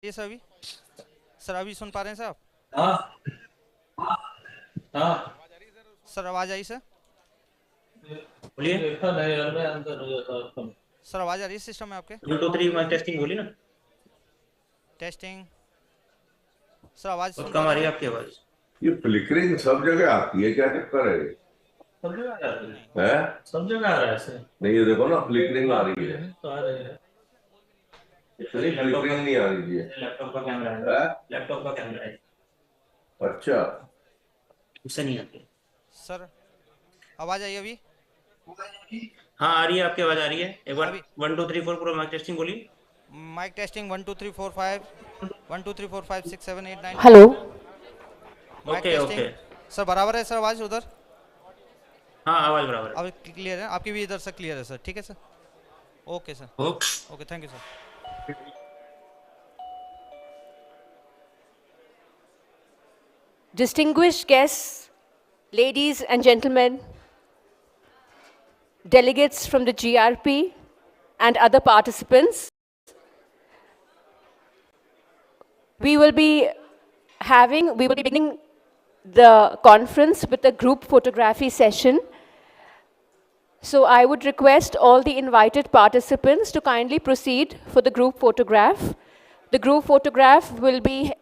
ये सर अभी सर अभी सुन पा रहे हैं सर आप? हाँ हाँ सर आवाज़ आई सर? बोलिए। देखा नहीं यार, मैं अंदर हो गया था। सर आवाज़ आ रही है सिस्टम में आपके? 1 2 3 माइक टेस्टिंग बोली ना। टेस्टिंग। सर आवाज़ बहुत सुन पा कम आ रहे हैं रही है सर? आपकी आवाज। ये फ्लिकरिंग सब जगह आती है, क्या चक्कर है? सब जगह आ रहा नहीं है? सब जगह आ रहा है ऐसे। नहीं, ये देखो ना, फ्लिकरिंग आ रही है। तो आ रही है। इतनी फ्लिकरिंग नहीं आ रही है। लैपटॉप का कैमरा है। है? लैपटॉप का कैमरा है। अच्छा। उससे नहीं आती। सर आवाज़ आई अभी? हाँ आ रही है, आपकी आवाज आ रही है। एक बार अभी 1 2 3 4 पूरा माइक टेस्टिंग बोलिए। Mic testing 1 2 3 4 5 1 2 3 4 5 6 7 8 9 10। Hello. Mic okay testing. Okay. Sir बराबर है सर आवाज़ उधर? हाँ आवाज बराबर है। अब क्लियर है आपकी भी इधर से क्लियर है सर, ठीक है sir. Okay sir. Okay. Okay thank you sir. Distinguished guests, ladies and gentlemen, delegates from the GRP and other participants, we will be beginning the conference with a group photography session. So I would request all the invited participants to kindly proceed for the group photograph. The group photograph will be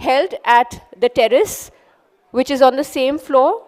held at the terrace, which is on the same floor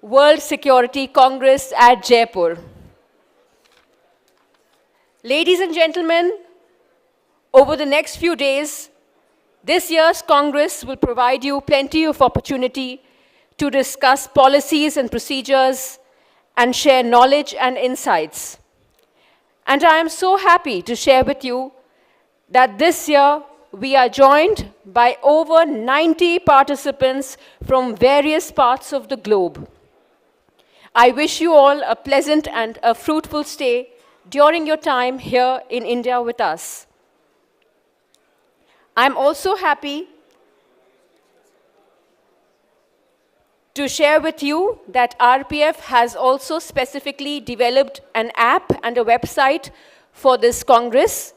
World Security Congress at Jaipur. Ladies and gentlemen, over the next few days, this year's Congress will provide you plenty of opportunity to discuss policies and procedures and share knowledge and insights. And I am so happy to share with you that this year we are joined by over 90 participants from various parts of the globe. I wish you all a pleasant and a fruitful stay during your time here in India with us. I'm also happy to share with you that RPF has also specifically developed an app and a website for this Congress,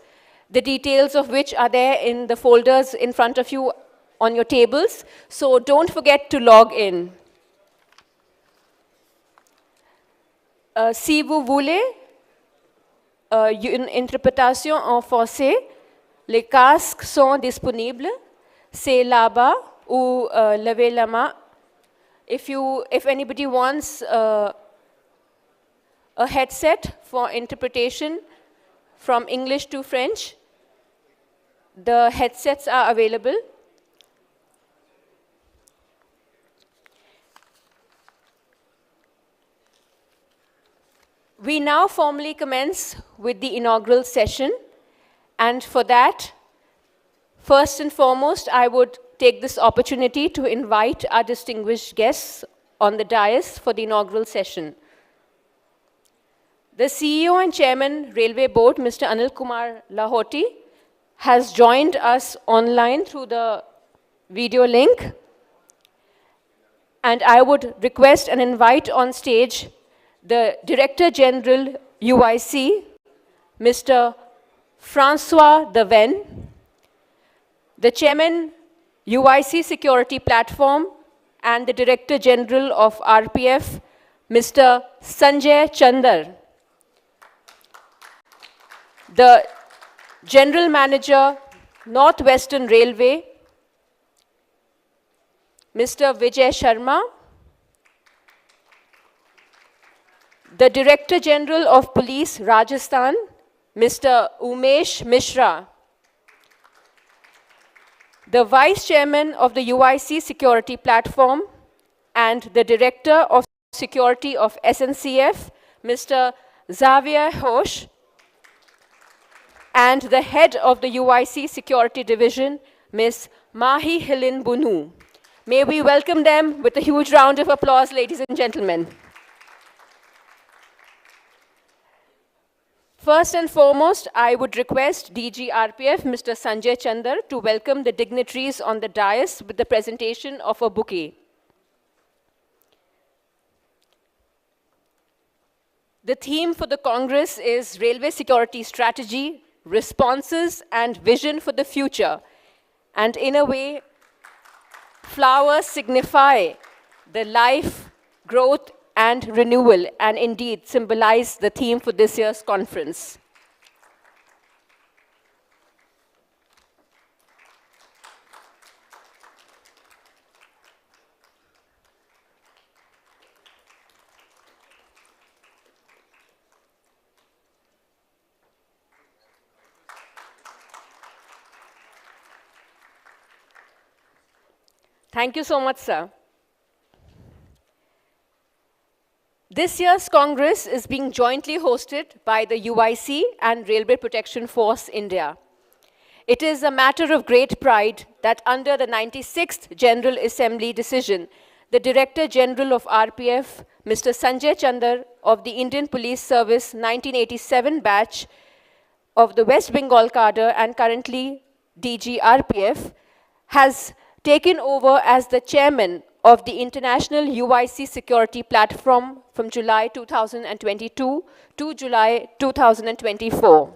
the details of which are there in the folders in front of you on your tables. So don't forget to log in. Si vous voulez une interprétation en français, les casques sont disponibles. C'est là-bas ou levez la main. If anybody wants a headset for interpretation from English to French, the headsets are available. We now formally commence with the inaugural session, and for that, first and foremost, I would take this opportunity to invite our distinguished guests on the dais for the inaugural session. The CEO and Chairman, Railway Board, Mr. Anil Kumar Lahoti, has joined us online through the video link. And I would request and invite on stage the Director General, UIC, Mr. Francois Deven, the Chairman, UIC Security Platform, and the Director General of RPF, Mr. Sanjay Chandar, the General Manager, Northwestern Railway, Mr. Vijay Sharma, the Director General of Police, Rajasthan, Mr. Umesh Mishra, the Vice Chairman of the UIC Security Platform and the Director of Security of SNCF, Mr. Xavier Hosh, and the Head of the UIC Security Division, Ms. Mahi Hilin Bunu. May we welcome them with a huge round of applause, ladies and gentlemen. First and foremost, I would request DG RPF, Mr. Sanjay Chandar, to welcome the dignitaries on the dais with the presentation of a bouquet. The theme for the Congress is Railway Security Strategy, Responses and Vision for the Future. And in a way, flowers signify the life, growth, and renewal, and indeed symbolize the theme for this year's conference. Thank you so much, sir. This year's Congress is being jointly hosted by the UIC and Railway Protection Force India. It is a matter of great pride that under the 96th General Assembly decision, the Director General of RPF, Mr. Sanjay Chandar of the Indian Police Service 1987 batch of the West Bengal cadre and currently DG RPF, has taken over as the chairman of the International UIC Security Platform from July 2022 to July 2024.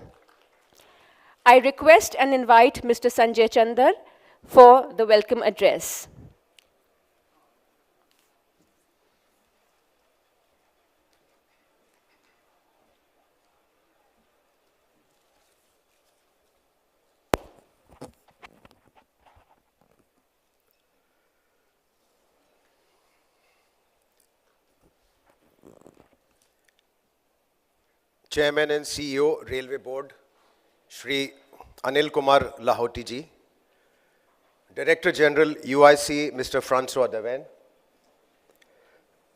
I request and invite Mr. Sanjay Chandar for the welcome address. Chairman and CEO, Railway Board, Shri Anil Kumar Lahoti ji, Director General, UIC, Mr. Francois Deven,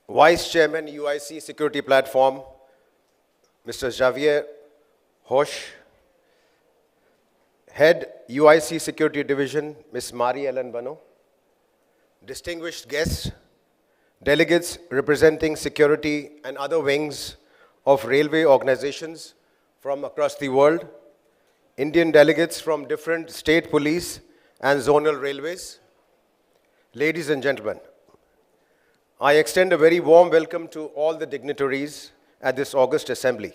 Vice Chairman, UIC Security Platform, Mr. Javier Hosh, Head, UIC Security Division, Ms. Marie Ellen Bano, distinguished guests, delegates representing security and other wings of railway organizations from across the world, Indian delegates from different state police and zonal railways, ladies and gentlemen, I extend a very warm welcome to all the dignitaries at this August Assembly.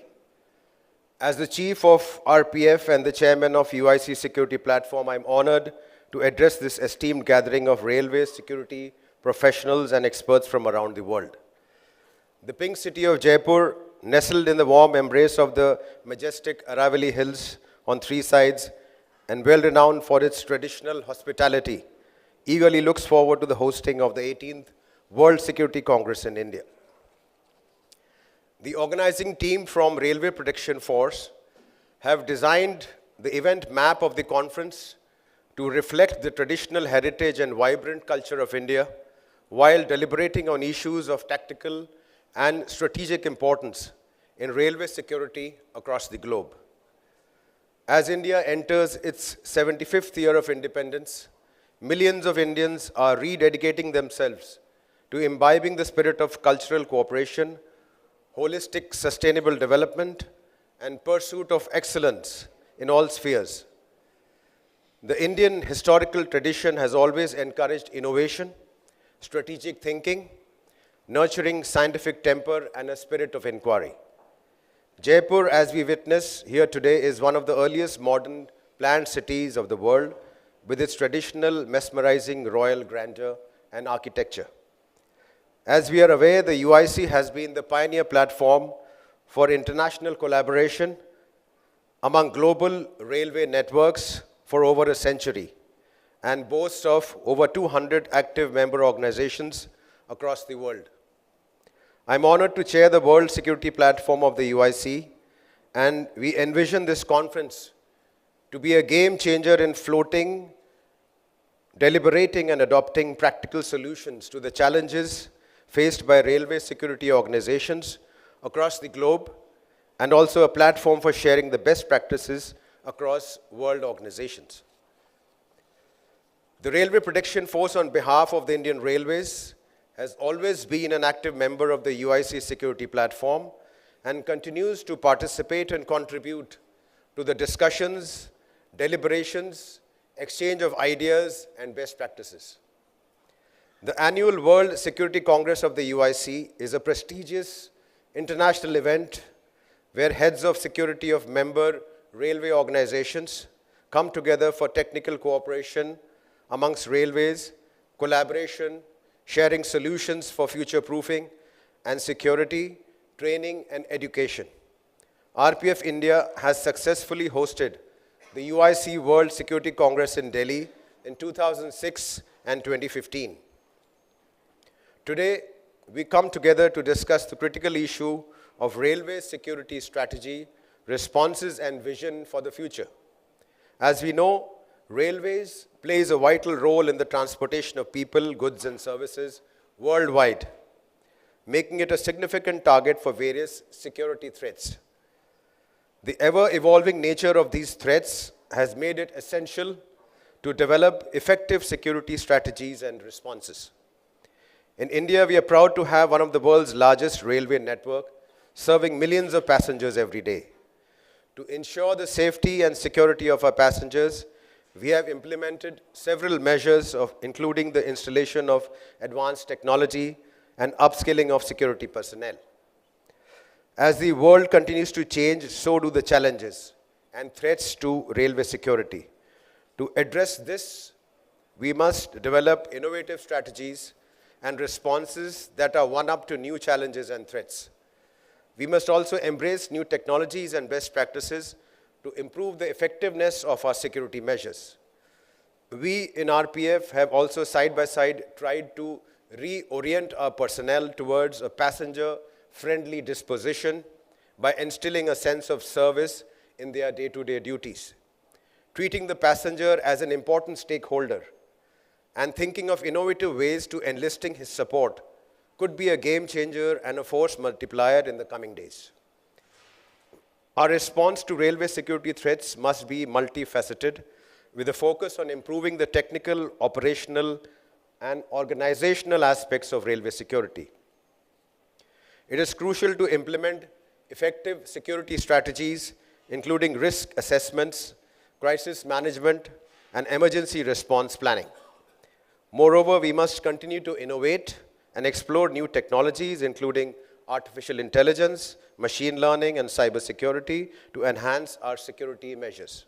As the Chief of RPF and the Chairman of UIC Security Platform, I'm honored to address this esteemed gathering of railway security professionals and experts from around the world. The pink city of Jaipur, nestled in the warm embrace of the majestic Aravalli Hills on three sides and well-renowned for its traditional hospitality, eagerly looks forward to the hosting of the 18th World Security Congress in India. The organizing team from Railway Protection Force have designed the event map of the conference to reflect the traditional heritage and vibrant culture of India while deliberating on issues of tactical and strategic importance in railway security across the globe. As India enters its 75th year of independence, millions of Indians are rededicating themselves to imbibing the spirit of cultural cooperation, holistic sustainable development, and pursuit of excellence in all spheres. The Indian historical tradition has always encouraged innovation, strategic thinking, nurturing scientific temper, and a spirit of inquiry. Jaipur, as we witness here today, is one of the earliest modern planned cities of the world with its traditional mesmerizing royal grandeur and architecture. As we are aware, the UIC has been the pioneer platform for international collaboration among global railway networks for over a century and boasts of over 200 active member organizations across the world. I'm honored to chair the World Security Platform of the UIC, and we envision this conference to be a game changer in floating, deliberating, and adopting practical solutions to the challenges faced by railway security organizations across the globe, and also a platform for sharing the best practices across world organizations. The Railway Protection Force, on behalf of the Indian Railways, has always been an active member of the UIC Security Platform and continues to participate and contribute to the discussions, deliberations, exchange of ideas, and best practices. The annual World Security Congress of the UIC is a prestigious international event where heads of security of member railway organizations come together for technical cooperation amongst railways, collaboration, sharing solutions for future-proofing and security, training, and education. RPF India has successfully hosted the UIC World Security Congress in Delhi in 2006 and 2015. Today, we come together to discuss the critical issue of railway security strategy, responses, and vision for the future. As we know, railways plays a vital role in the transportation of people, goods, and services worldwide, making it a significant target for various security threats. The ever-evolving nature of these threats has made it essential to develop effective security strategies and responses. In India, we are proud to have one of the world's largest railway network, serving millions of passengers every day. To ensure the safety and security of our passengers, we have implemented several measures, including the installation of advanced technology and upskilling of security personnel. As the world continues to change, so do the challenges and threats to railway security. To address this, we must develop innovative strategies and responses that are one-up to new challenges and threats. We must also embrace new technologies and best practices to improve the effectiveness of our security measures. We in RPF have also side by side tried to reorient our personnel towards a passenger-friendly disposition by instilling a sense of service in their day-to-day duties. Treating the passenger as an important stakeholder and thinking of innovative ways to enlisting his support could be a game changer and a force multiplier in the coming days. Our response to railway security threats must be multifaceted, with a focus on improving the technical, operational, and organizational aspects of railway security. It is crucial to implement effective security strategies, including risk assessments, crisis management, and emergency response planning. Moreover, we must continue to innovate and explore new technologies, including artificial intelligence, machine learning, and cybersecurity to enhance our security measures.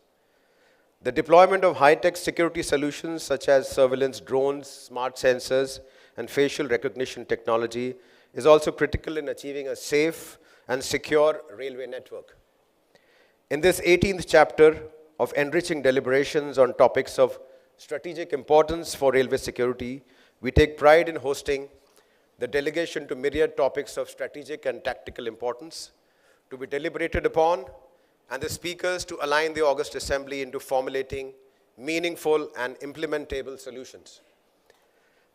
The deployment of high-tech security solutions such as surveillance drones, smart sensors, and facial recognition technology is also critical in achieving a safe and secure railway network. In this 18th chapter of enriching deliberations on topics of strategic importance for railway security, we take pride in hosting the delegation to myriad topics of strategic and tactical importance to be deliberated upon, and the speakers to align the August Assembly into formulating meaningful and implementable solutions.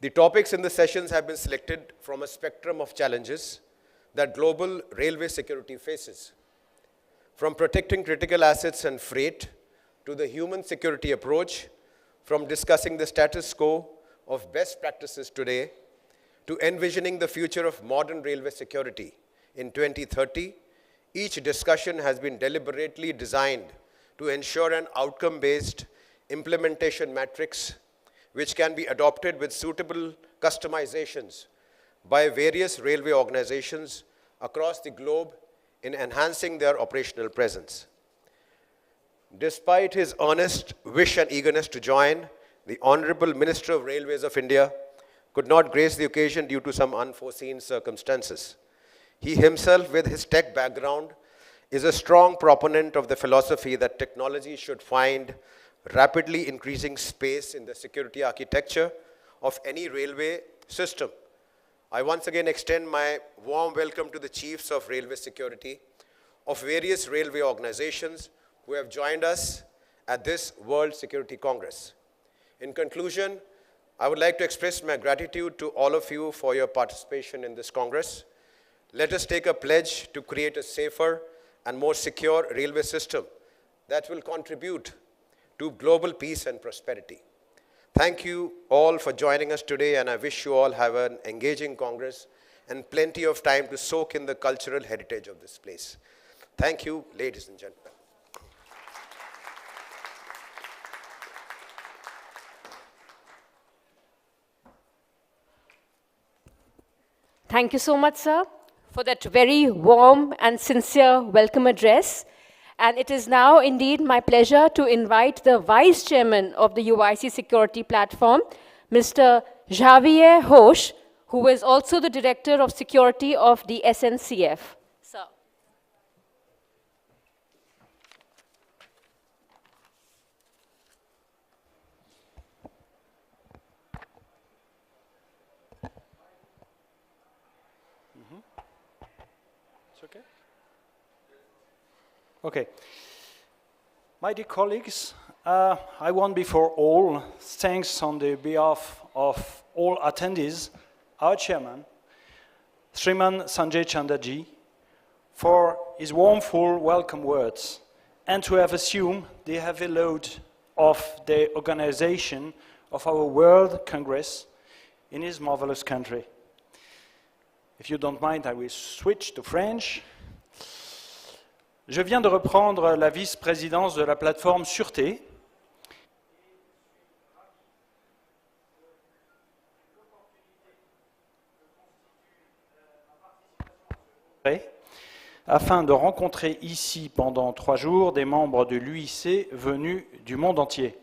The topics in the sessions have been selected from a spectrum of challenges that global railway security faces, from protecting critical assets and freight to the human security approach, from discussing the status quo of best practices today to envisioning the future of modern railway security in 2030. Each discussion has been deliberately designed to ensure an outcome-based implementation matrix which can be adopted with suitable customizations by various railway organizations across the globe in enhancing their operational presence. Despite his earnest wish and eagerness to join, the Honorable Minister of Railways of India could not grace the occasion due to some unforeseen circumstances. He himself, with his tech background, is a strong proponent of the philosophy that technology should find rapidly increasing space in the security architecture of any railway system. I once again extend my warm welcome to the chiefs of railway security of various railway organizations who have joined us at this World Security Congress. In conclusion, I would like to express my gratitude to all of you for your participation in this Congress. Let us take a pledge to create a safer and more secure railway system that will contribute to global peace and prosperity. Thank you all for joining us today, and I wish you all have an engaging Congress and plenty of time to soak in the cultural heritage of this place. Thank you, ladies and gentlemen. Thank you so much, sir, for that very warm and sincere welcome address. And it is now indeed my pleasure to invite the Vice Chairman of the UIC Security Platform, Mr. Javier Hosh, who is also the Director of Security of the SNCF. Sir. Okay. Okay. My dear colleagues, I want before all, thanks on the behalf of all attendees, our chairman, Sriman Sanjay Chandaji, for his warmful welcome words, and to have assumed the heavy load of the organization of our World Congress in his marvelous country. If you don't mind, I will switch to French. Je viens de reprendre la vice-présidence de la plateforme Sûreté. Afin de rencontrer ici pendant 3 jours des membres de l'UIC venus du monde entier.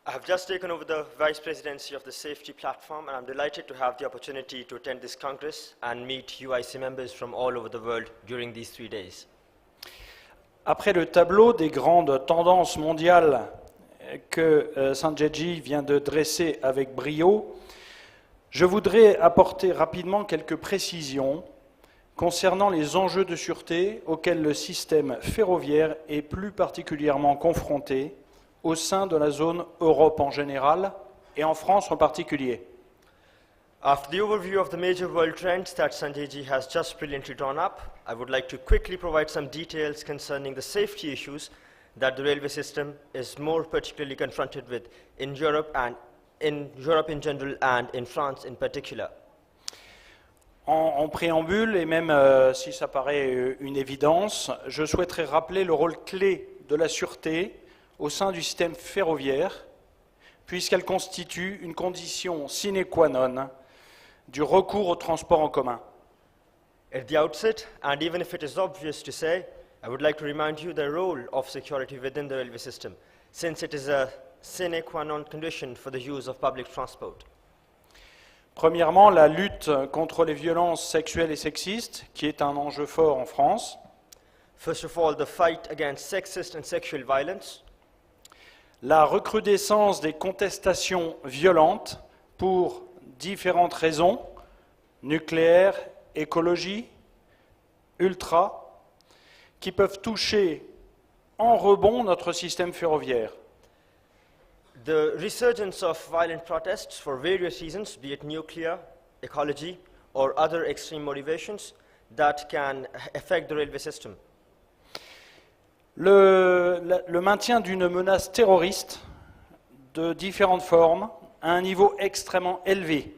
I have just taken over the Vice Presidency of the Safety Platform, and I'm delighted to have the opportunity to attend this Congress and meet UIC members from all over the world during these 3 days. Après le tableau des grandes tendances mondiales que Sanjayji vient de dresser avec brio, je voudrais apporter rapidement quelques précisions concernant les enjeux de sûreté auxquels le système ferroviaire est plus particulièrement confronté au sein de la zone Europe en général et en France en particulier. After the overview of the major world trends that Sanjayji has just brilliantly drawn up, I would like to quickly provide some details concerning the safety issues that the railway system is more particularly confronted with in Europe in general and in France in particular. En préambule, et même si ça paraît une évidence, je souhaiterais rappeler le rôle clé de la sûreté au sein du système ferroviaire, puisqu'elle constitue une condition sine qua non du recours au transport en commun. At the outset, and even if it is obvious to say, I would like to remind you the role of security within the railway system, since it is a sine qua non condition for the use of public transport. Premièrement, la lutte contre les violences sexuelles et sexistes, qui est un enjeu fort en France. First of all, the fight against sexist and sexual violence. La recrudescence des contestations violentes pour différentes raisons, nucléaire, écologie, ultra, qui peuvent toucher en rebond notre système ferroviaire. The resurgence of violent protests for various reasons, be it nuclear, ecology, or other extreme motivations that can affect the railway system. Le maintien d'une menace terroriste de différentes formes à un niveau extrêmement élevé.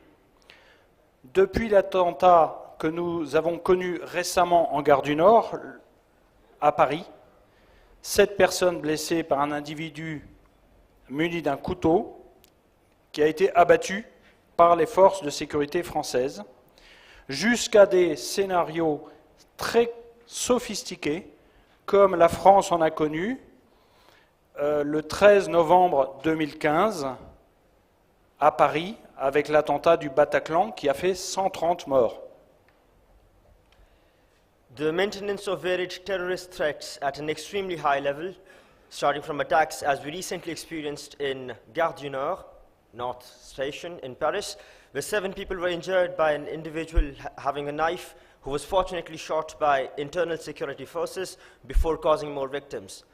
Depuis l'attentat que nous avons connu récemment en gare du Nord, à Paris, 7 personnes blessées par un individu muni d'un couteau qui a été abattu par les forces de sécurité françaises, jusqu'à des scénarios très sophistiqués, comme la France en a connu le 13 novembre 2015 à Paris, avec l'attentat du Bataclan qui a fait 130 morts. The maintenance of varied terrorist threats at an extremely high level, starting from attacks as we recently experienced in Gare du Nord, North Station in Paris, where 7 people were injured by an individual having a knife who was fortunately shot by internal security forces before causing more victims.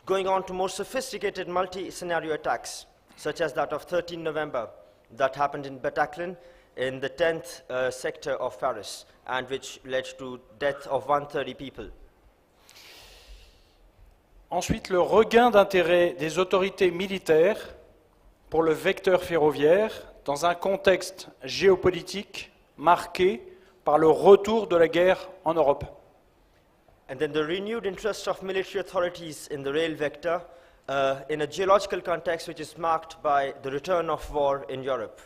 Going on to more sophisticated multi-scenario attacks, such as that of 13 November, that happened in Bataclan in the 10th sector of Paris, and which led to death of 130 people. Ensuite, le regain d'intérêt des autorités militaires pour le vecteur ferroviaire dans un contexte géopolitique marqué par le retour de la guerre en Europe. And then the renewed interest of military authorities in the rail vector in a geological context which is marked by the return of war in Europe.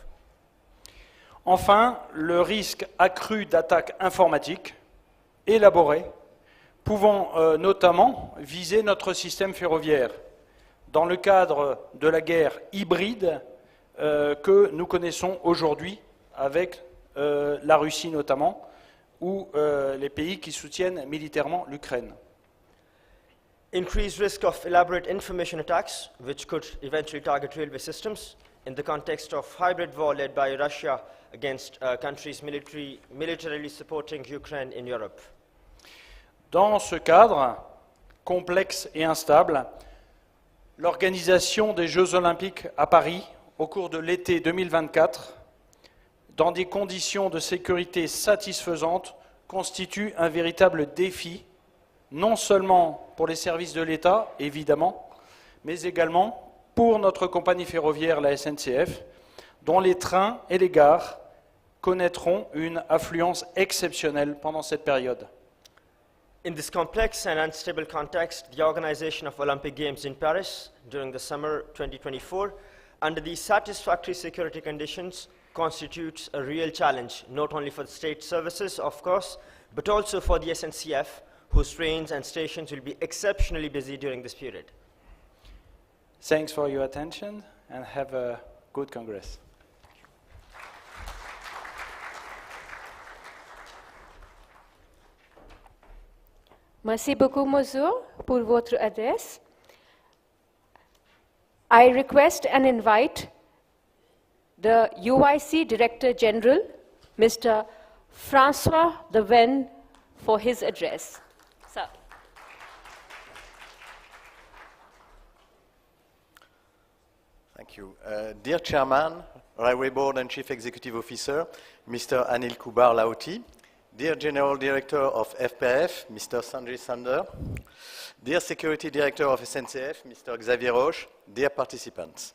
Enfin, le risque accru d'attaques informatiques élaborées pouvant notamment viser notre système ferroviaire dans le cadre de la guerre hybride que nous connaissons aujourd'hui avec la Russie notamment, ou les pays qui soutiennent militairement l'Ukraine. Increased risk of elaborate information attacks, which could eventually target railway systems, in the context of hybrid war led by Russia against countries militarily supporting Ukraine in Europe. Dans ce cadre complexe et instable, l'organisation des Jeux Olympiques à Paris au cours de l'été 2024 dans des conditions de sécurité satisfaisantes, constitue un véritable défi, non seulement pour les services de l'État, évidemment, mais également pour notre compagnie ferroviaire, la SNCF, dont les trains et les gares connaîtront une affluence exceptionnelle pendant cette période. In this complex and unstable context, the organization of Olympic Games in Paris during the summer 2024, under these satisfactory security conditions, constitutes a real challenge, not only for the state services, of course, but also for the SNCF, whose trains and stations will be exceptionally busy during this period. Thanks for your attention and have a good Congress. Merci beaucoup, Monsieur, pour votre adresse. I request and invite the UIC Director General, Mr. François de Ven for his address. Sir. Thank you. Dear Chairman, Railway Board and Chief Executive Officer, Mr. Anil Kubar Laoti, dear General Director of FPF, Mr. Sanjay Sander, dear Security Director of SNCF, Mr. Xavier Roche, dear participants.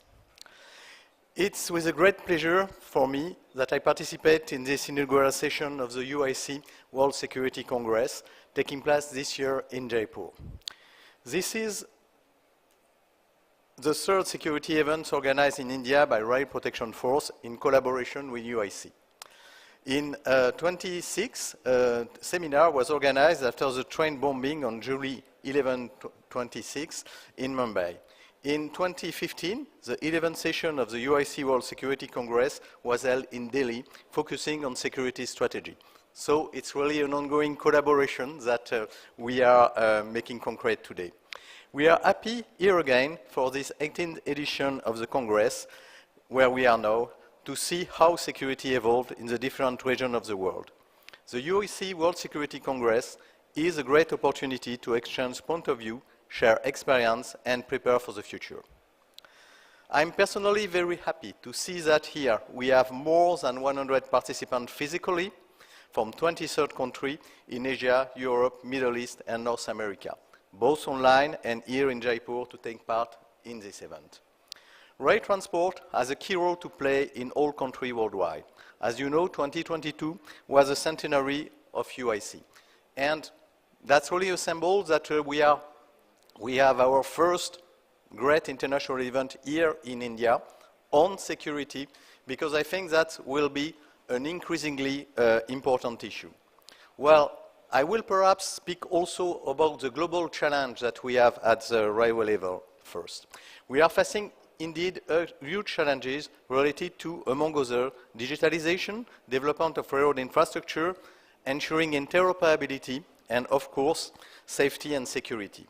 It's with a great pleasure for me that I participate in this inaugural session of the UIC World Security Congress taking place this year in Jaipur. This is the third security event organized in India by Rail Protection Force in collaboration with UIC. In 26, a seminar was organized after the train bombing on July 11, 26 in Mumbai. In 2015, the 11th session of the UIC World Security Congress was held in Delhi, focusing on security strategy. So it's really an ongoing collaboration that we are making concrete today. We are happy here again for this 18th edition of the Congress, where we are now, to see how security evolved in the different regions of the world. The UIC World Security Congress is a great opportunity to exchange point of view, share experience, and prepare for the future. I'm personally very happy to see that here we have more than 100 participants physically from 23 countries in Asia, Europe, Middle East, and North America, both online and here in Jaipur to take part in this event. Rail transport has a key role to play in all countries worldwide. As you know, 2022 was the centenary of UIC. And that's really a symbol that we have our first great international event here in India on security, because I think that will be an increasingly important issue. Well, I will perhaps speak also about the global challenge that we have at the railway level first. We are facing indeed huge challenges related to, among others, digitalization, development of railroad infrastructure, ensuring interoperability, and of course, safety and security.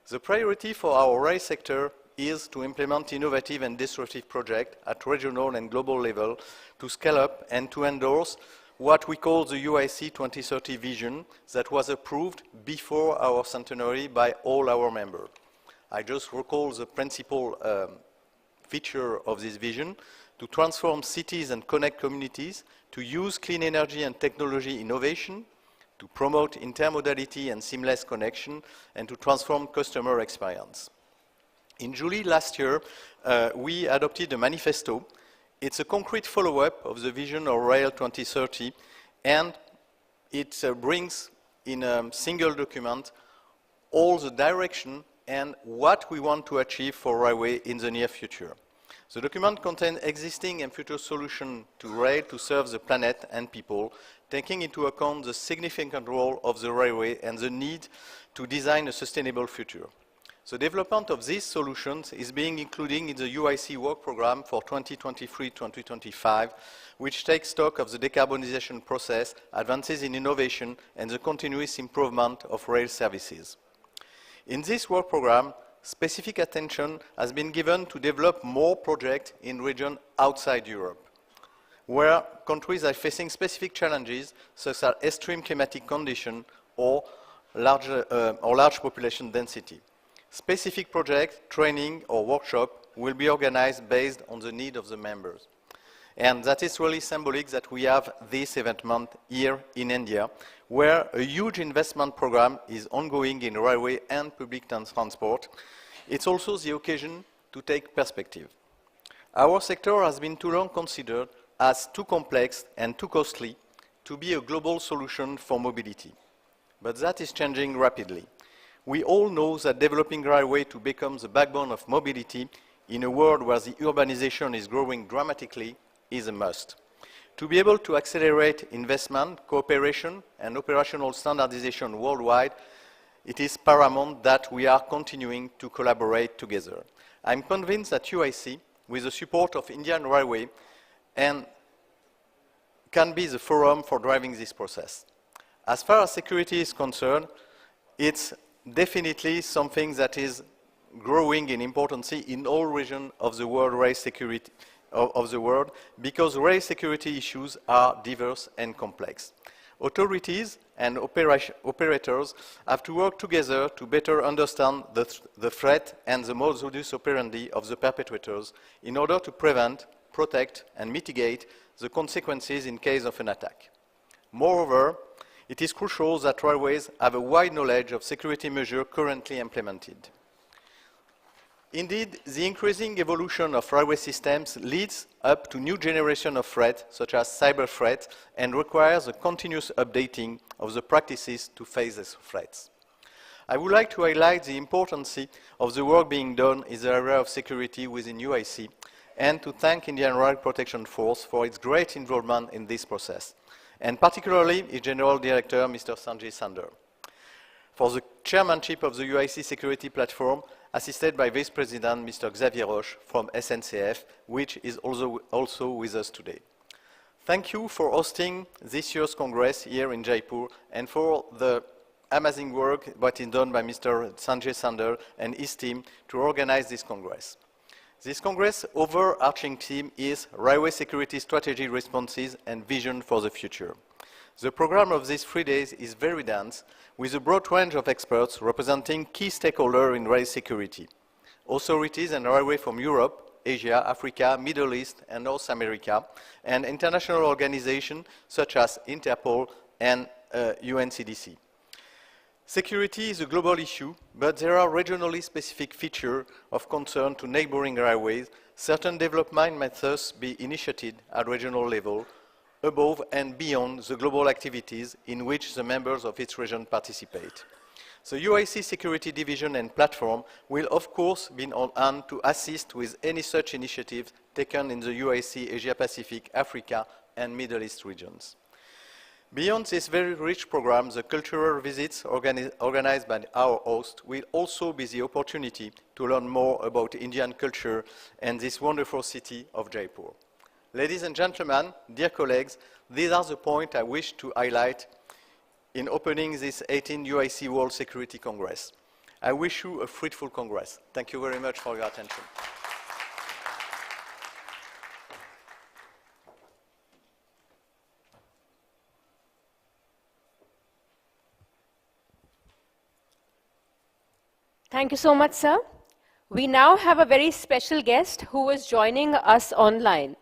The priority for our rail sector is to implement innovative and disruptive projects at regional and global level to scale up and to endorse what we call the UIC 2030 vision that was approved before our centenary by all our members. I just recall the principal feature of this vision: to transform cities and connect communities, to use clean energy and technology innovation, to promote intermodality and seamless connection, and to transform customer experience. In July last year, we adopted a manifesto. It's a concrete follow-up of the vision of Rail 2030, and it brings in a single document all the direction and what we want to achieve for railway in the near future. The document contains existing and future solutions to rail to serve the planet and people, taking into account the significant role of the railway and the need to design a sustainable future. The development of these solutions is being included in the UIC work program for 2023-2025, which takes stock of the decarbonization process, advances in innovation, and the continuous improvement of rail services. In this work program, specific attention has been given to develop more projects in regions outside Europe, where countries are facing specific challenges such as extreme climatic conditions or large population density. Specific projects, training, or workshop will be organized based on the need of the members. And that is really symbolic that we have this event month here in India, where a huge investment program is ongoing in railway and public transport. It's also the occasion to take perspective. Our sector has been too long considered as too complex and too costly to be a global solution for mobility. But that is changing rapidly. We all know that developing railway to become the backbone of mobility in a world where the urbanization is growing dramatically is a must. To be able to accelerate investment, cooperation, and operational standardization worldwide, it is paramount that we are continuing to collaborate together. I'm convinced that UIC, with the support of Indian Railway, can be the forum for driving this process. As far as security is concerned, it's definitely something that is growing in importance in all regions of the world rail security of the world, because rail security issues are diverse and complex. Authorities and operators have to work together to better understand the threat and the modus operandi of the perpetrators in order to prevent, protect, and mitigate the consequences in case of an attack. Moreover, it is crucial that railways have a wide knowledge of security measures currently implemented. Indeed, the increasing evolution of railway systems leads up to new generation of threats, such as cyber threats, and requires a continuous updating of the practices to face these threats. I would like to highlight the importance of the work being done in the area of security within UIC, and to thank Indian Rail Protection Force for its great involvement in this process, and particularly its General Director, Mr. Sanjay Sander, for the chairmanship of the UIC Security Platform, assisted by Vice President Mr. Xavier Roche from SNCF, which is also with us today. Thank you for hosting this year's Congress here in Jaipur, and for the amazing work that is done by Mr. Sanjay Sander and his team to organize this Congress. This Congress' overarching theme is Railway Security Strategy Responses and Vision for the Future. The program of these 3 days is very dense, with a broad range of experts representing key stakeholders in rail security, authorities and railway from Europe, Asia, Africa, Middle East, and North America, and international organizations such as Interpol and UNCDC. Security is a global issue, but there are regionally specific features of concern to neighboring railways. Certain development may thus be initiated at regional level, above and beyond the global activities in which the members of each region participate. The UIC Security Division and Platform will of course be on hand to assist with any such initiatives taken in the UIC Asia-Pacific, Africa, and Middle East regions. Beyond this very rich program, the cultural visits organized by our host will also be the opportunity to learn more about Indian culture and this wonderful city of Jaipur. Ladies and gentlemen, dear colleagues, these are the points I wish to highlight in opening this 18th UIC World Security Congress. I wish you a fruitful Congress. Thank you very much for your attention. Thank you so much, sir. We now have a very special guest who is joining us online.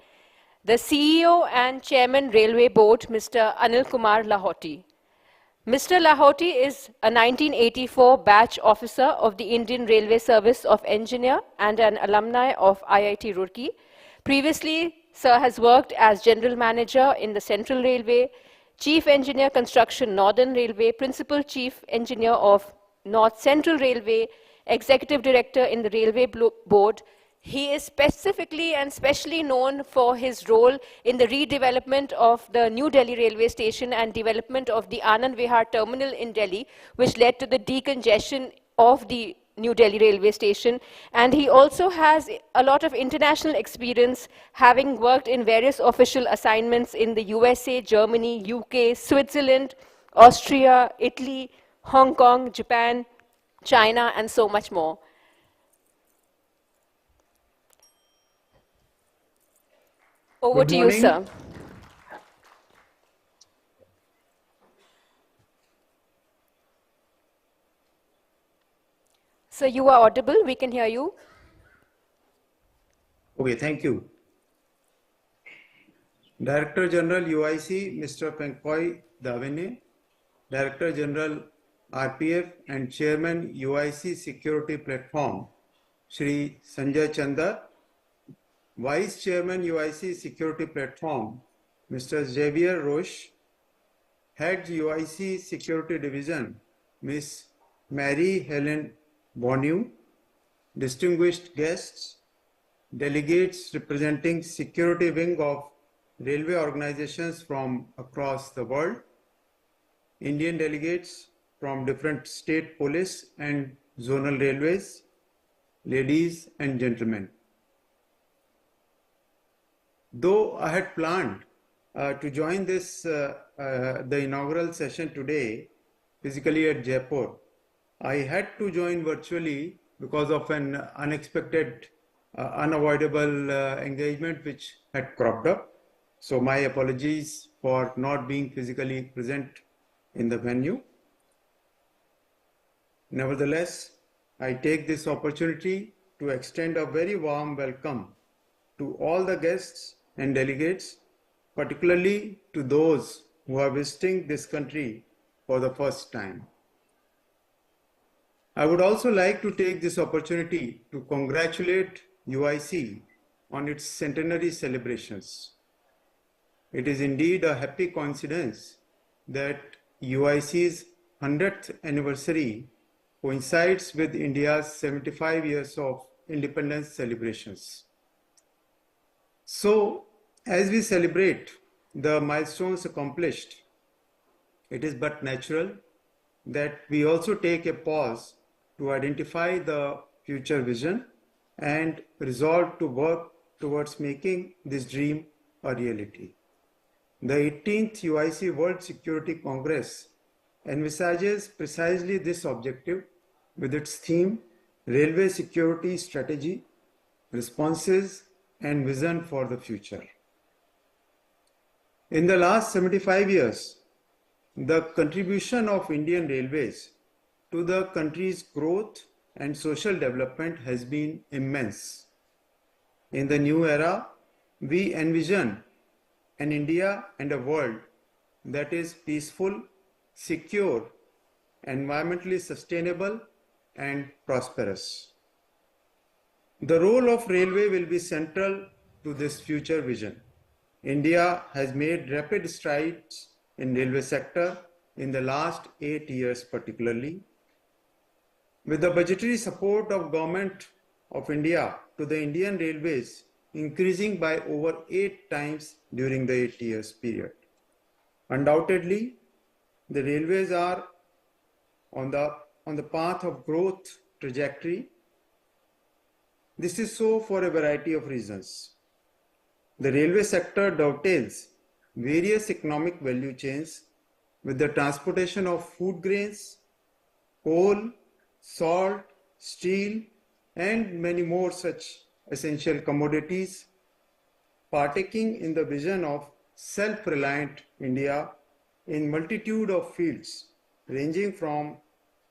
The CEO and Chairman Railway Board, Mr. Anil Kumar Lahoti. Mr. Lahoti is a 1984 batch officer of the Indian Railway Service of Engineer and an alumni of IIT Roorkee. Previously, sir has worked as General Manager in the Central Railway, Chief Engineer Construction Northern Railway, Principal Chief Engineer of North Central Railway, Executive Director in the Railway Board. He is specifically and specially known for his role in the redevelopment of the New Delhi railway station and development of the Anand Vihar terminal in Delhi, which led to the decongestion of the New Delhi railway station. And he also has a lot of international experience, having worked in various official assignments in the USA, Germany, UK, Switzerland, Austria, Italy, Hong Kong, Japan, China, and so much more. Over to you, sir. Sir, you are audible. We can hear you. Okay, thank you. Director General UIC, Mr. Penkoy Davene, Director General RPF and Chairman UIC Security Platform, Shri Sanjay Chanda, Vice Chairman UIC Security Platform, Mr. Xavier Roche, Head UIC Security Division, Ms. Mary Helen Bonneau, distinguished guests, delegates representing security wing of railway organizations from across the world, Indian delegates from different state police and zonal railways, ladies and gentlemen. Though I had planned to join this, the inaugural session today, physically at Jaipur, I had to join virtually because of an unexpected, unavoidable engagement which had cropped up. So my apologies for not being physically present in the venue. Nevertheless, I take this opportunity to extend a very warm welcome to all the guests and delegates, particularly to those who are visiting this country for the first time. I would also like to take this opportunity to congratulate UIC on its centenary celebrations. It is indeed a happy coincidence that UIC's 100th anniversary coincides with India's 75 years of independence celebrations. So, as we celebrate the milestones accomplished, it is but natural that we also take a pause to identify the future vision and resolve to work towards making this dream a reality. The 18th UIC World Security Congress envisages precisely this objective with its theme, Railway Security Strategy, Responses and Vision for the Future. In the last 75 years, the contribution of Indian Railways to the country's growth and social development has been immense. In the new era, we envision an India and a world that is peaceful, secure, environmentally sustainable, and prosperous. The role of railway will be central to this future vision. India has made rapid strides in railway sector in the last 8 years particularly. With the budgetary support of Government of India to the Indian Railways increasing by over 8 times during the 8 years period. Undoubtedly, the railways are on the path of growth trajectory. This is so for a variety of reasons. The railway sector dovetails various economic value chains with the transportation of food grains, coal, salt, steel, and many more such essential commodities, partaking in the vision of self-reliant India in multitude of fields ranging from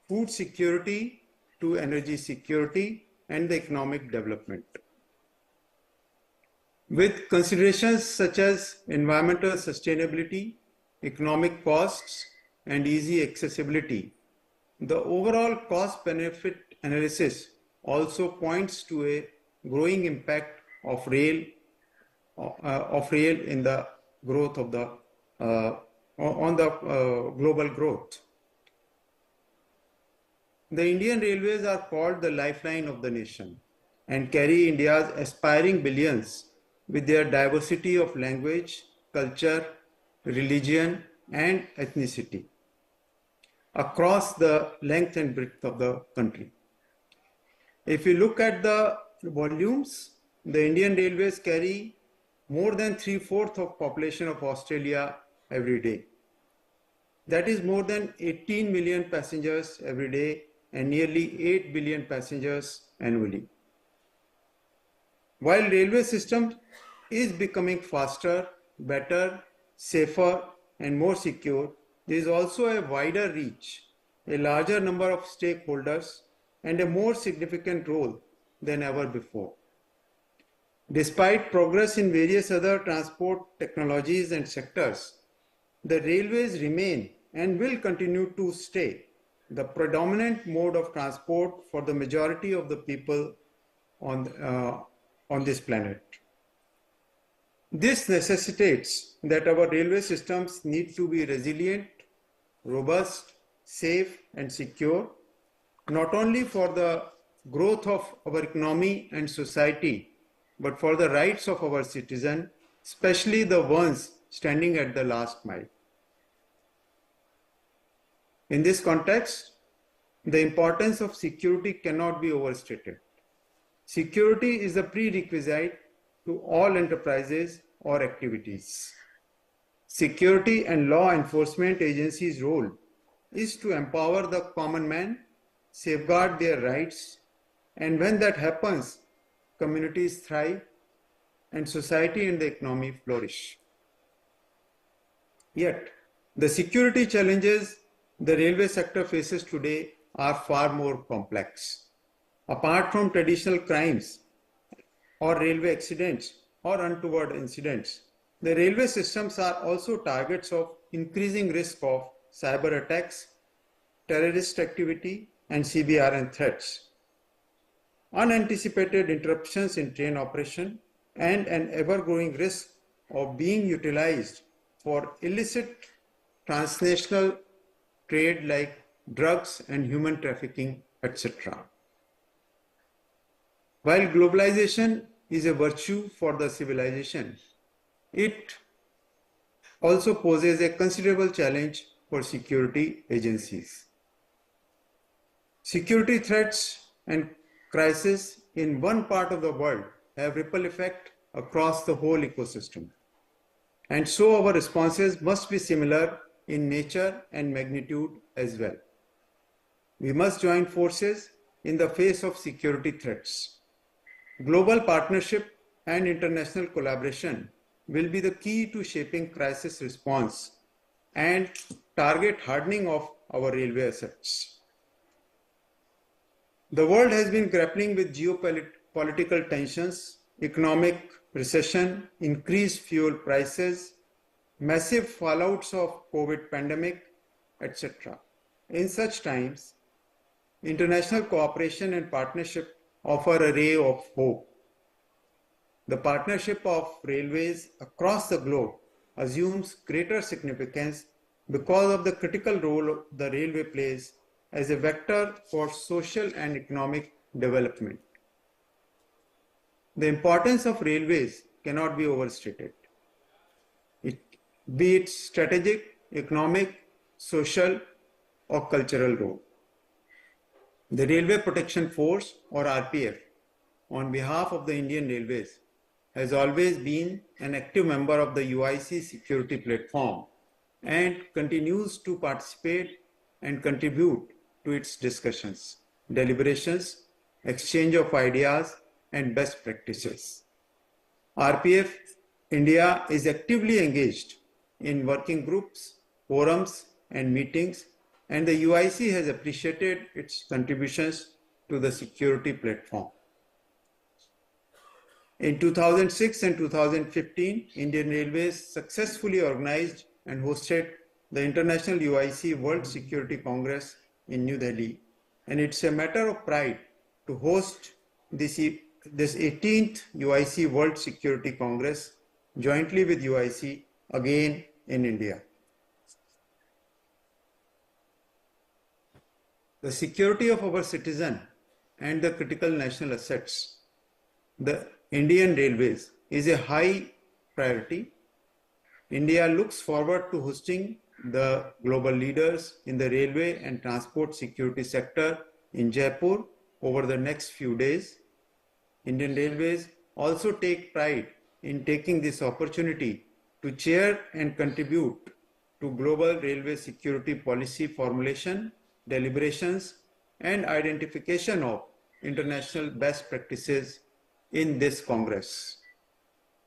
food security to energy security and the economic development. With considerations such as environmental sustainability, economic costs, and easy accessibility, the overall cost-benefit analysis also points to a growing impact of rail in the growth of the global growth. The Indian Railways are called the lifeline of the nation and carry India's aspiring billions with their diversity of language, culture, religion, and ethnicity across the length and breadth of the country. If you look at the volumes, the Indian Railways carry more than 3/4 of population of Australia every day. That is more than 18 million passengers every day and nearly 8 billion passengers annually. While railway system is becoming faster, better, safer, and more secure, there is also a wider reach, a larger number of stakeholders, and a more significant role than ever before. Despite progress in various other transport technologies and sectors, the railways remain and will continue to stay the predominant mode of transport for the majority of the people on this planet. This necessitates that our railway systems need to be resilient, robust, safe, and secure, not only for the growth of our economy and society, but for the rights of our citizens, especially the ones standing at the last mile. In this context, the importance of security cannot be overstated. Security is a prerequisite to all enterprises or activities. Security and law enforcement agencies' role is to empower the common man, safeguard their rights, and when that happens, communities thrive and society and the economy flourish. Yet, the security challenges the railway sector faces today are far more complex. Apart from traditional crimes or railway accidents or untoward incidents, the railway systems are also targets of increasing risk of cyber attacks, terrorist activity, and CBRN threats. Unanticipated interruptions in train operation and an ever-growing risk of being utilized for illicit transnational trade like drugs and human trafficking, etc. While globalization is a virtue for the civilization, it also poses a considerable challenge for security agencies. Security threats and crises in one part of the world have ripple effect across the whole ecosystem. And so our responses must be similar in nature and magnitude as well. We must join forces in the face of security threats. Global partnership and international collaboration will be the key to shaping crisis response and target hardening of our railway assets. The world has been grappling with geopolitical tensions, economic recession, increased fuel prices, massive fallouts of COVID pandemic, etc. In such times, international cooperation and partnership offer a ray of hope. The partnership of railways across the globe assumes greater significance because of the critical role the railway plays as a vector for social and economic development. The importance of railways cannot be overstated. Be it strategic, economic, social, or cultural role. The Railway Protection Force, or RPF, on behalf of the Indian Railways, has always been an active member of the UIC security platform and continues to participate and contribute to its discussions, deliberations, exchange of ideas, and best practices. RPF India is actively engaged in working groups, forums, and meetings, and the UIC has appreciated its contributions to the security platform. In 2006 and 2015, Indian Railways successfully organized and hosted the International UIC World Security Congress in New Delhi, and it's a matter of pride to host this 18th UIC World Security Congress jointly with UIC again in India. The security of our citizen and the critical national assets, the Indian Railways, is a high priority. India looks forward to hosting the global leaders in the railway and transport security sector in Jaipur over the next few days. Indian Railways also take pride in taking this opportunity to chair and contribute to global railway security policy formulation, deliberations, and identification of international best practices in this Congress.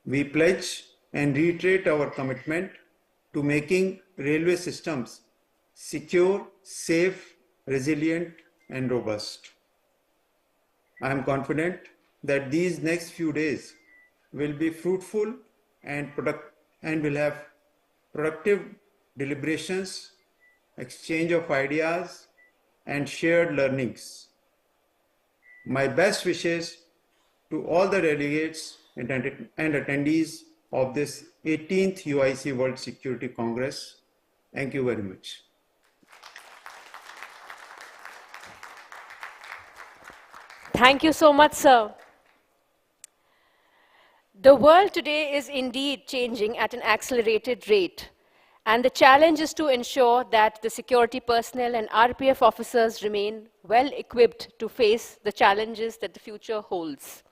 We pledge and reiterate our commitment to making railway systems secure, safe, resilient, and robust. I am confident that these next few days will be fruitful and will have productive deliberations, exchange of ideas, and shared learnings. My best wishes to all the delegates and attendees of this 18th UIC World Security Congress. Thank you very much. Thank you so much, sir. The world today is indeed changing at an accelerated rate, and the challenge is to ensure that the security personnel and RPF officers remain well equipped to face the challenges that the future holds.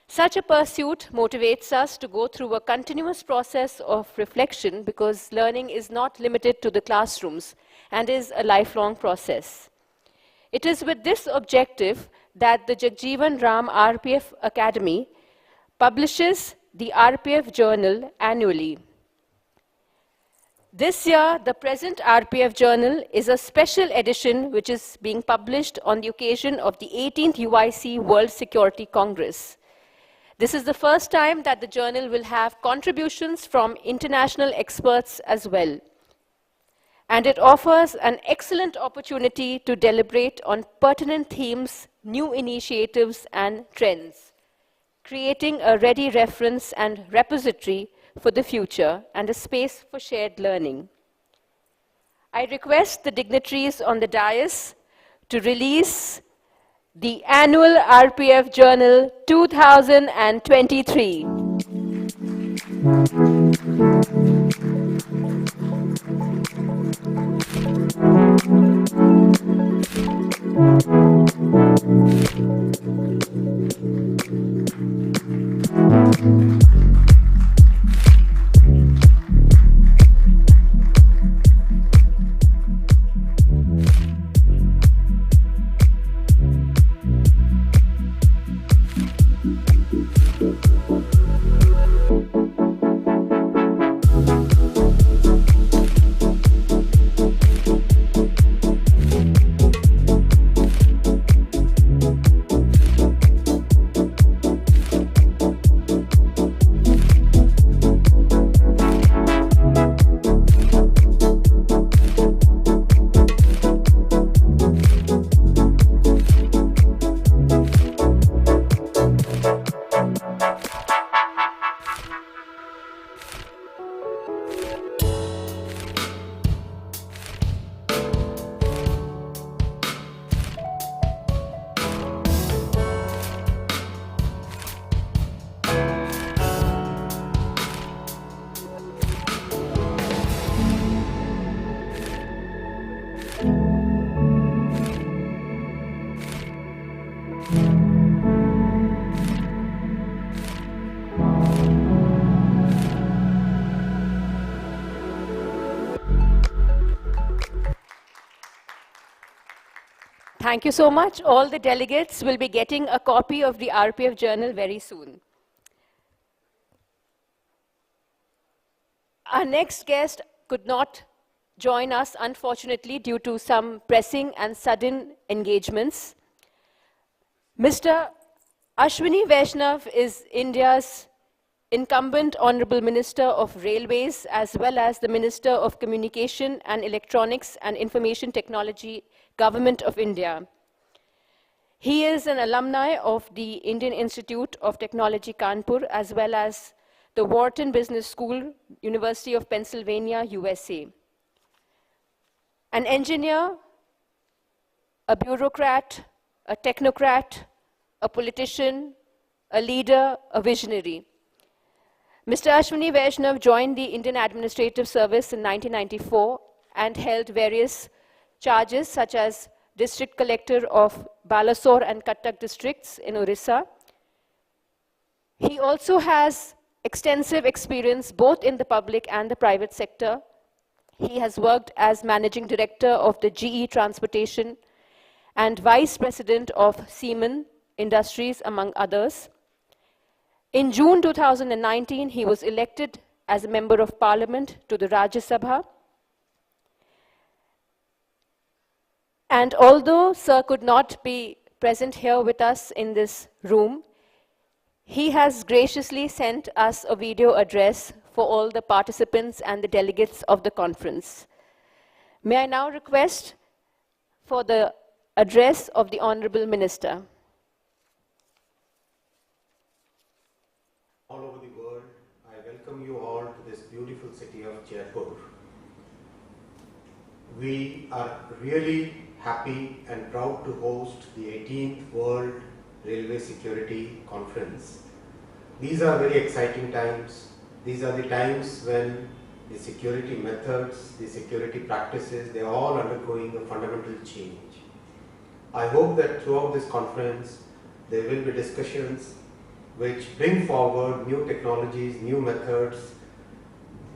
Such a pursuit motivates us to go through a continuous process of reflection, because learning is not limited to the classrooms and is a lifelong process. It is with this objective that the Jagjeevan Ram RPF Academy publishes the RPF Journal annually. This year, the present RPF Journal is a special edition which is being published on the occasion of the 18th UIC World Security Congress. This is the first time that the journal will have contributions from international experts as well. And it offers an excellent opportunity to deliberate on pertinent themes, new initiatives and trends, creating a ready reference and repository for the future and a space for shared learning. I request the dignitaries on the dais to release the annual RPF Journal 2023. Thank you so much. All the delegates will be getting a copy of the RPF Journal very soon. Our next guest could not join us, unfortunately, due to some pressing and sudden engagements. Mr. Ashwini Vaishnav is India's incumbent Honorable Minister of Railways, as well as the Minister of Communication and Electronics and Information Technology, Government of India. He is an alumni of the Indian Institute of Technology, Kanpur, as well as the Wharton Business School, University of Pennsylvania, USA. An engineer, a bureaucrat, a technocrat, a politician, a leader, a visionary. Mr. Ashwini Vaishnav joined the Indian Administrative Service in 1994 and held various charges such as District Collector of Balasore and Cuttack districts in Orissa. He also has extensive experience both in the public and the private sector. He has worked as Managing Director of the GE Transportation and Vice President of Siemens Industries, among others. In June 2019, he was elected as a Member of Parliament to the Rajya Sabha. And although Sir could not be present here with us in this room, he has graciously sent us a video address for all the participants and the delegates of the conference. May I now request for the address of the Honorable Minister. All over the world, I welcome you all to this beautiful city of Jaipur. We are really happy and proud to host the 18th World Railway Security Conference. These are very exciting times. These are the times when the security methods, the security practices, they are all undergoing a fundamental change. I hope that throughout this conference, there will be discussions which bring forward new technologies, new methods.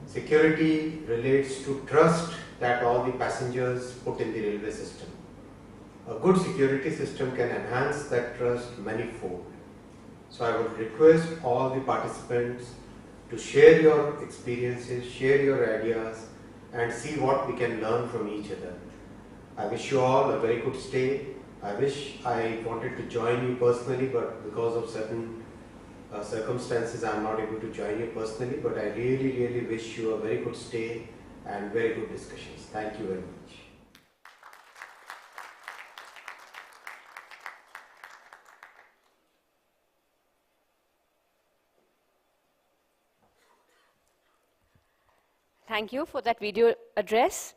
Security relates to trust that all the passengers put in the railway system. A good security system can enhance that trust manifold. So I would request all the participants to share your experiences, share your ideas, and see what we can learn from each other. I wish you all a very good stay. I wish I wanted to join you personally, but because of certain circumstances, I am not able to join you personally. But I really, really wish you a very good stay and very good discussions. Thank you very much. Thank you for that video address.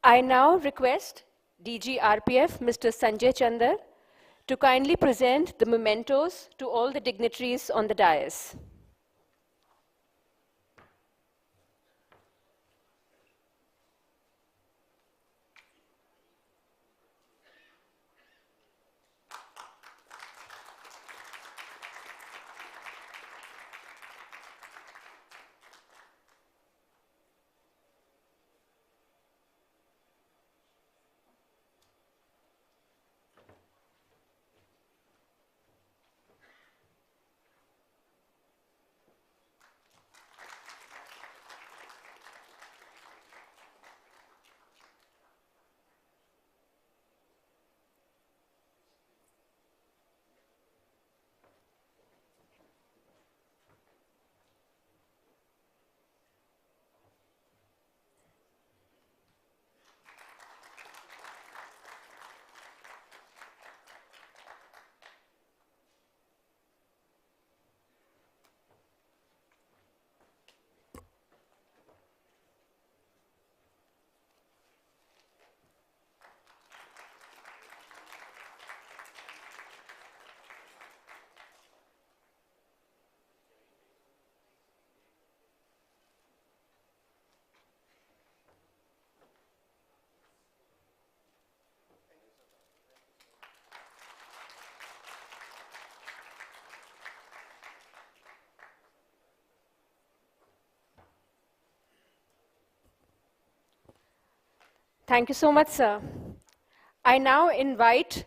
I now request DG RPF, Mr. Sanjay Chandar, to kindly present the mementos to all the dignitaries on the dais. Thank you so much, sir. I now invite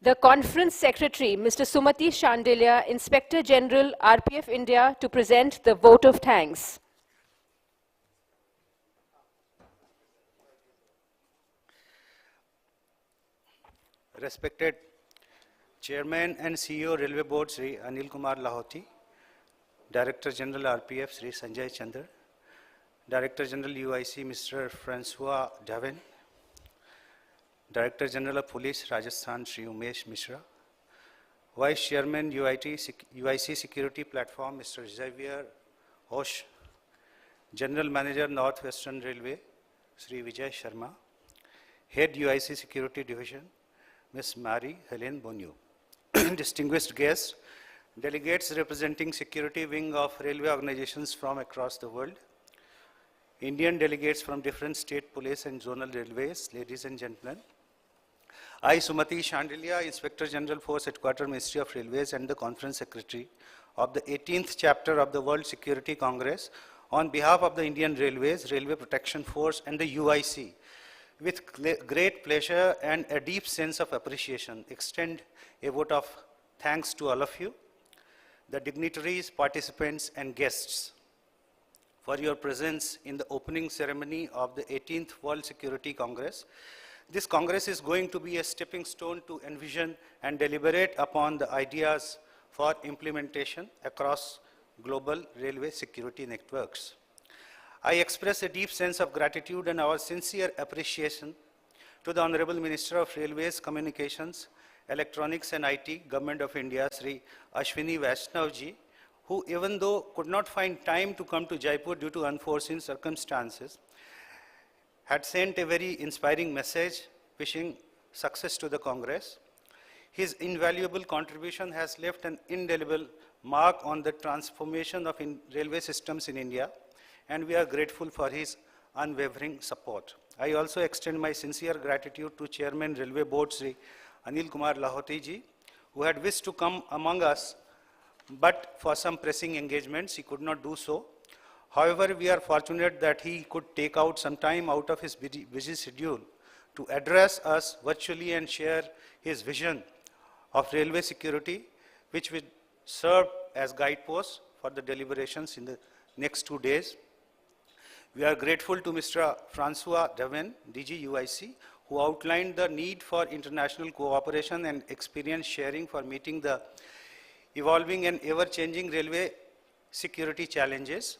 the Conference Secretary, Mr. Sumati Shandelia, Inspector General, RPF India, to present the vote of thanks. Respected Chairman and CEO Railway Board, Sri Anil Kumar Lahoti, Director General RPF, Sri Sanjay Chandar, Director General UIC, Mr. Francois Davin, Director General of Police, Rajasthan, Sri Umesh Mishra, Vice Chairman UIC Security Platform, Mr. Xavier Hosh, General Manager Northwestern Railway, Sri Vijay Sharma, Head UIC Security Division, Ms. Marie Helene Bonu. Distinguished guests, delegates representing security wing of railway organizations from across the world, Indian delegates from different state police and zonal railways, ladies and gentlemen. I, Sumati Shandelia, Inspector General, Force Headquarters, Ministry of Railways, and the Conference Secretary of the 18th chapter of the World Security Congress, on behalf of the Indian Railways, Railway Protection Force, and the UIC, with great pleasure and a deep sense of appreciation, extend a vote of thanks to all of you, the dignitaries, participants, and guests, for your presence in the opening ceremony of the 18th World Security Congress. This Congress is going to be a stepping stone to envision and deliberate upon the ideas for implementation across global railway security networks. I express a deep sense of gratitude and our sincere appreciation to the Honorable Minister of Railways, Communications, Electronics and IT, Government of India, Sri Ashwini Vaishnavji, who, even though could not find time to come to Jaipur due to unforeseen circumstances, had sent a very inspiring message wishing success to the Congress. His invaluable contribution has left an indelible mark on the transformation of railway systems in India, and we are grateful for his unwavering support. I also extend my sincere gratitude to Chairman Railway Board, Sri Anil Kumar Lahoti ji, who had wished to come among us, but for some pressing engagements, he could not do so. However, we are fortunate that he could take out some time out of his busy schedule to address us virtually and share his vision of railway security, which will serve as guideposts for the deliberations in the next 2 days. We are grateful to Mr. Francois Devin, DG UIC, who outlined the need for international cooperation and experience sharing for meeting the evolving and ever-changing railway security challenges.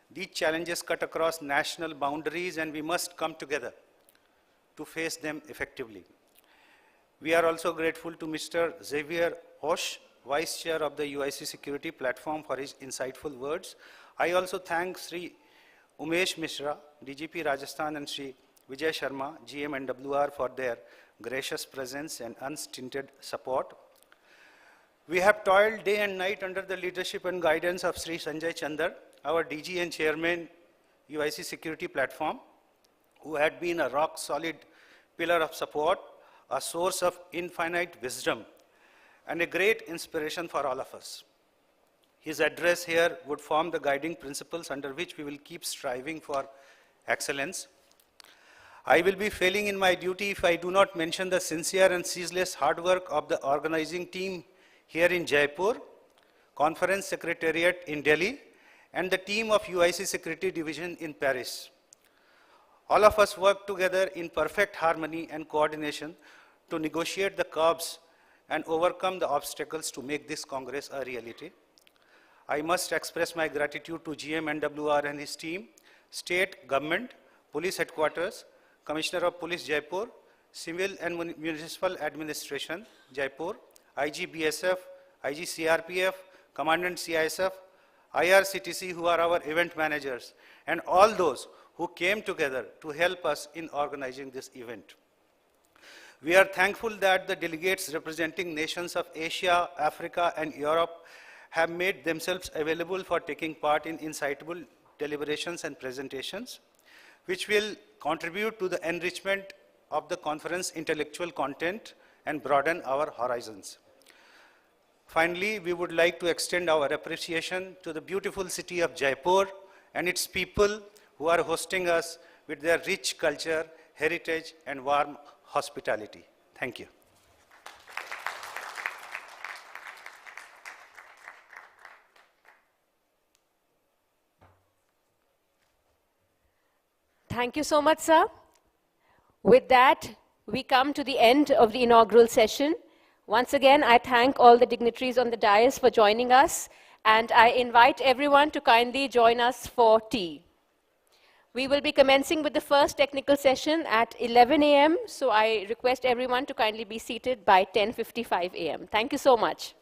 These challenges cut across national boundaries, and we must come together to face them effectively. We are also grateful to Mr. Xavier Hosh, Vice Chair of the UIC Security Platform, for his insightful words. I also thank Sri Umesh Mishra, DGP Rajasthan, and Sri Vijay Sharma, GM NWR, for their gracious presence and unstinted support. We have toiled day and night under the leadership and guidance of Sri Sanjay Chandar, our DG and Chairman, UIC Security Platform, who had been a rock-solid pillar of support, a source of infinite wisdom, and a great inspiration for all of us. His address here would form the guiding principles under which we will keep striving for excellence. I will be failing in my duty if I do not mention the sincere and ceaseless hard work of the organizing team here in Jaipur, Conference Secretariat in Delhi, and the team of UIC Security Division in Paris. All of us work together in perfect harmony and coordination to negotiate the curbs and overcome the obstacles to make this Congress a reality. I must express my gratitude to GM NWR and his team, state government, police headquarters, Commissioner of Police Jaipur, Civil and Municipal Administration Jaipur, IG BSF, IG CRPF, Commandant CISF, IRCTC, who are our event managers, and all those who came together to help us in organizing this event. We are thankful that the delegates representing nations of Asia, Africa, and Europe have made themselves available for taking part in insightful deliberations and presentations, which will contribute to the enrichment of the conference intellectual content and broaden our horizons. Finally, we would like to extend our appreciation to the beautiful city of Jaipur and its people who are hosting us with their rich culture, heritage, and warm hospitality. Thank you. Thank you so much, sir. With that, we come to the end of the inaugural session. Once again, I thank all the dignitaries on the dais for joining us, and I invite everyone to kindly join us for tea. We will be commencing with the first technical session at 11 a.m., so I request everyone to kindly be seated by 10:55 a.m. Thank you so much.